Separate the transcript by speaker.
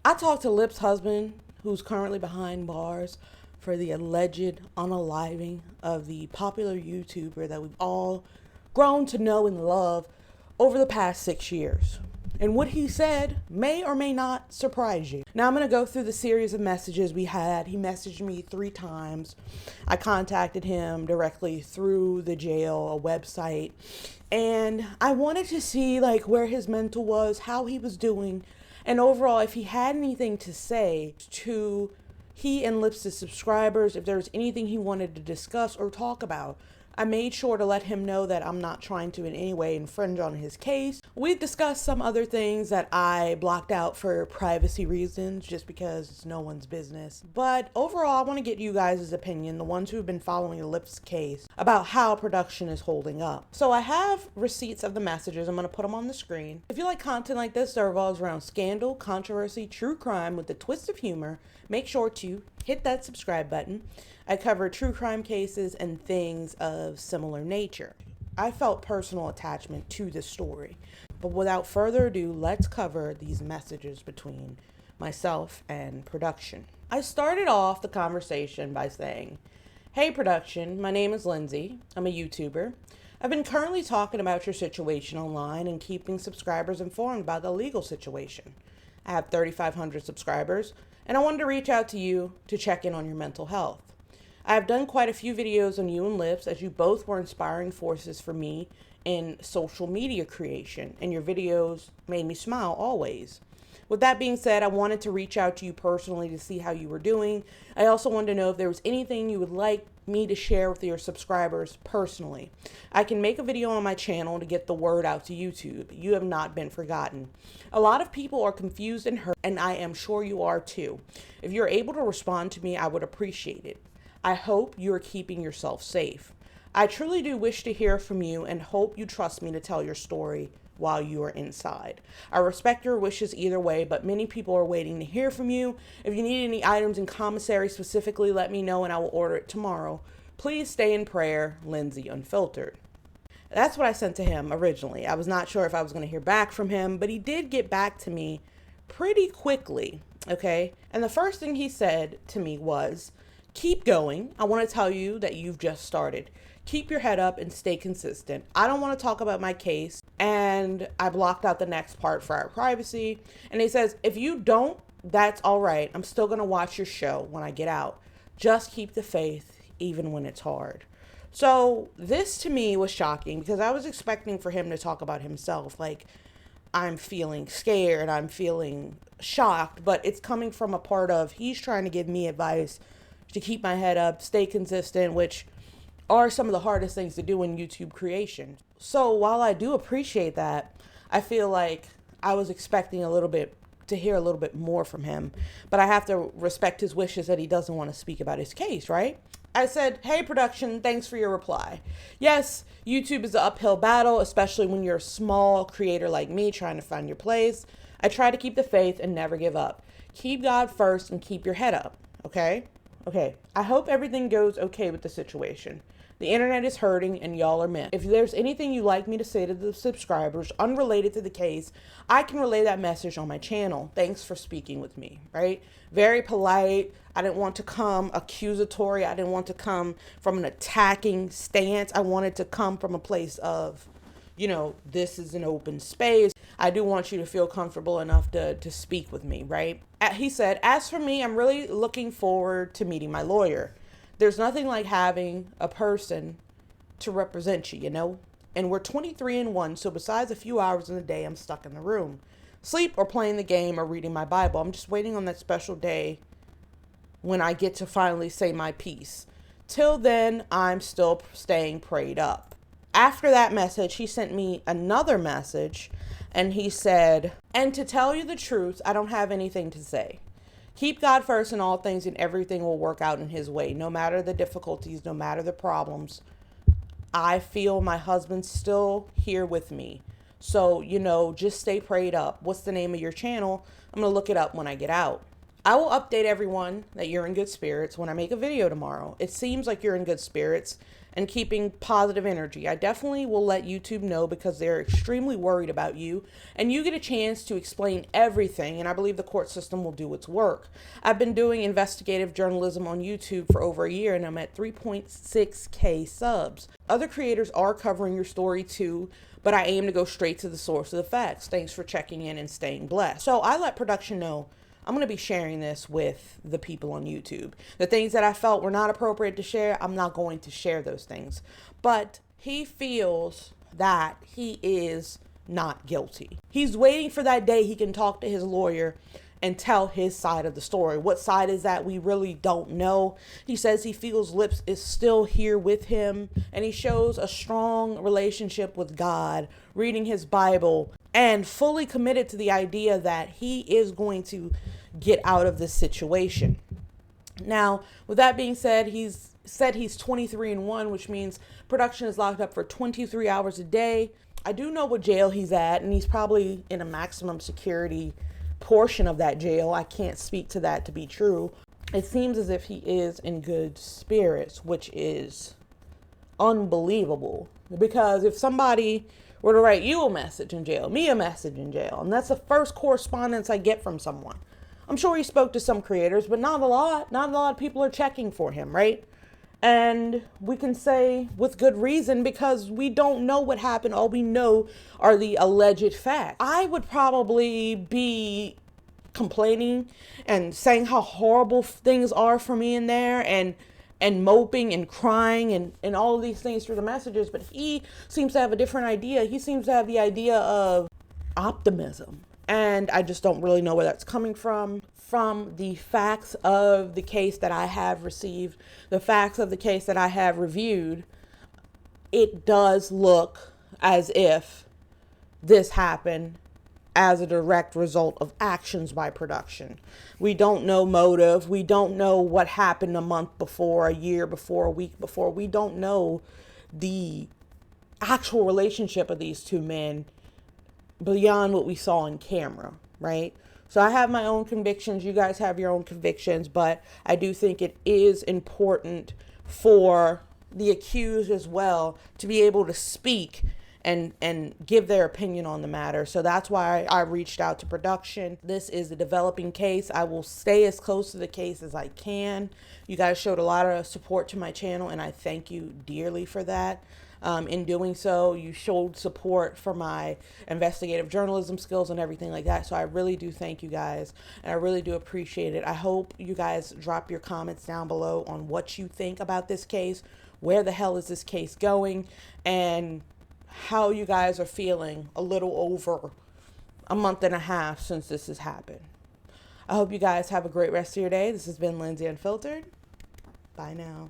Speaker 1: I talked to Lip's husband, who's currently behind bars for the alleged unaliving of the popular YouTuber that we've all grown to know and love over the past 6 years. And what he said may or may not surprise you. Now I'm going to go through the series of messages we had. He messaged me 3 times. I contacted him directly through the jail, a website. And I wanted to see like where his mental was, how he was doing, and overall if he had anything to say to he and Lips' subscribers, if there was anything he wanted to discuss or talk about. I made sure to let him know that I'm not trying to in any way infringe on his case. We discussed some other things that I blocked out for privacy reasons, just because it's no one's business. But overall, I want to get you guys' opinion, the ones who have been following the Lips case, about how production is holding up. So I have receipts of the messages. I'm going to put them on the screen. If you like content like this that revolves around scandal, controversy, true crime with a twist of humor, make sure to hit that subscribe button. I cover true crime cases and things of similar nature. I felt personal attachment to this story. But without further ado, let's cover these messages between myself and production. I started off the conversation by saying, "Hey production, my name is Lindsay. I'm a YouTuber. I've been currently talking about your situation online and keeping subscribers informed about the legal situation. I have 3,500 subscribers, and I wanted to reach out to you to check in on your mental health. I have done quite a few videos on you and Lips, as you both were inspiring forces for me in social media creation, and your videos made me smile always. With that being said, I wanted to reach out to you personally to see how you were doing. I also wanted to know if there was anything you would like me to share with your subscribers personally. I can make a video on my channel to get the word out to YouTube. You have not been forgotten. A lot of people are confused and hurt, and I am sure you are too. If you're able to respond to me, I would appreciate it. I hope you are keeping yourself safe. I truly do wish to hear from you and hope you trust me to tell your story while you are inside. I respect your wishes either way, but many people are waiting to hear from you. If you need any items in commissary specifically, let me know and I will order it tomorrow. Please stay in prayer, Lindsay Unfiltered." That's what I sent to him originally. I was not sure if I was going to hear back from him, but he did get back to me pretty quickly, okay? And the first thing he said to me was, "Keep going. I want to tell you that you've just started. Keep your head up and stay consistent. I don't want to talk about my case." And I blocked out the next part for our privacy. And he says, "If you don't, that's all right. I'm still going to watch your show when I get out. Just keep the faith even when it's hard." So this to me was shocking because I was expecting for him to talk about himself. Like, I'm feeling scared, I'm feeling shocked, but it's coming from a part of he's trying to give me advice to keep my head up, stay consistent, which are some of the hardest things to do in YouTube creation. So while I do appreciate that, I feel like I was expecting to hear a little bit more from him, but I have to respect his wishes that he doesn't want to speak about his case, right? I said, "Hey production, thanks for your reply. Yes, YouTube is an uphill battle, especially when you're a small creator like me trying to find your place. I try to keep the faith and never give up. Keep God first and keep your head up, okay? Okay, I hope everything goes okay with the situation. The internet is hurting and y'all are missed. If there's anything you'd like me to say to the subscribers unrelated to the case, I can relay that message on my channel. Thanks for speaking with me," right? Very polite. I didn't want to come accusatory. I didn't want to come from an attacking stance. I wanted to come from a place of, this is an open space. I do want you to feel comfortable enough to speak with me, right? He said, "As for me, I'm really looking forward to meeting my lawyer. There's nothing like having a person to represent you, And we're 23-1, so besides a few hours in the day, I'm stuck in the room. Sleep or playing the game or reading my Bible. I'm just waiting on that special day when I get to finally say my piece. Till then, I'm still staying prayed up." After that message, he sent me another message, and he said, "And to tell you the truth, I don't have anything to say. Keep God first in all things and everything will work out in his way. No matter the difficulties, no matter the problems, I feel my husband's still here with me. So, just stay prayed up. What's the name of your channel? I'm going to look it up when I get out. I will update everyone that you're in good spirits when I make a video tomorrow. It seems like you're in good spirits. and keeping positive energy. I definitely will let YouTube know because they're extremely worried about you, and you get a chance to explain everything, and I believe the court system will do its work. I've been doing investigative journalism on YouTube for over a year, and I'm at 3.6K subs. Other creators are covering your story too, but I aim to go straight to the source of the facts. Thanks for checking in and staying blessed. So I let production know I'm going to be sharing this with the people on YouTube. The things that I felt were not appropriate to share, I'm not going to share those things. But he feels that he is not guilty. He's waiting for that day he can talk to his lawyer and tell his side of the story. What side is that? We really don't know. He says he feels Lips is still here with him, and he shows a strong relationship with God, reading his Bible, and fully committed to the idea that he is going to get out of this situation. Now, with that being said, he's 23-1, which means production is locked up for 23 hours a day. I do know what jail he's at, and he's probably in a maximum security portion of that jail. I can't speak to that to be true. It seems as if he is in good spirits, which is unbelievable. Because if somebody were to write you a message in jail, me a message in jail, and that's the first correspondence I get from someone. I'm sure he spoke to some creators, but not a lot. Not a lot of people are checking for him, right? And we can say with good reason because we don't know what happened. All we know are the alleged facts. I would probably be complaining and saying how horrible things are for me in there and moping and crying and all of these things through the messages. But he seems to have a different idea. He seems to have the idea of optimism. And I just don't really know where that's coming from. From the facts of the case that I have received, the facts of the case that I have reviewed, it does look as if this happened as a direct result of actions by production. We don't know motive. We don't know what happened a month before, a year before, a week before. We don't know the actual relationship of these two men beyond what we saw on camera, right? So I have my own convictions. You guys have your own convictions, but I do think it is important for the accused as well to be able to speak and give their opinion on the matter. So that's why I reached out to production. This is a developing case. I will stay as close to the case as I can. You guys showed a lot of support to my channel, and I thank you dearly for that. In doing so, you showed support for my investigative journalism skills and everything like that. So I really do thank you guys, and I really do appreciate it. I hope you guys drop your comments down below on what you think about this case, where the hell is this case going, and how you guys are feeling a little over a month and a half since this has happened. I hope you guys have a great rest of your day. This has been Lindsay Unfiltered. Bye now.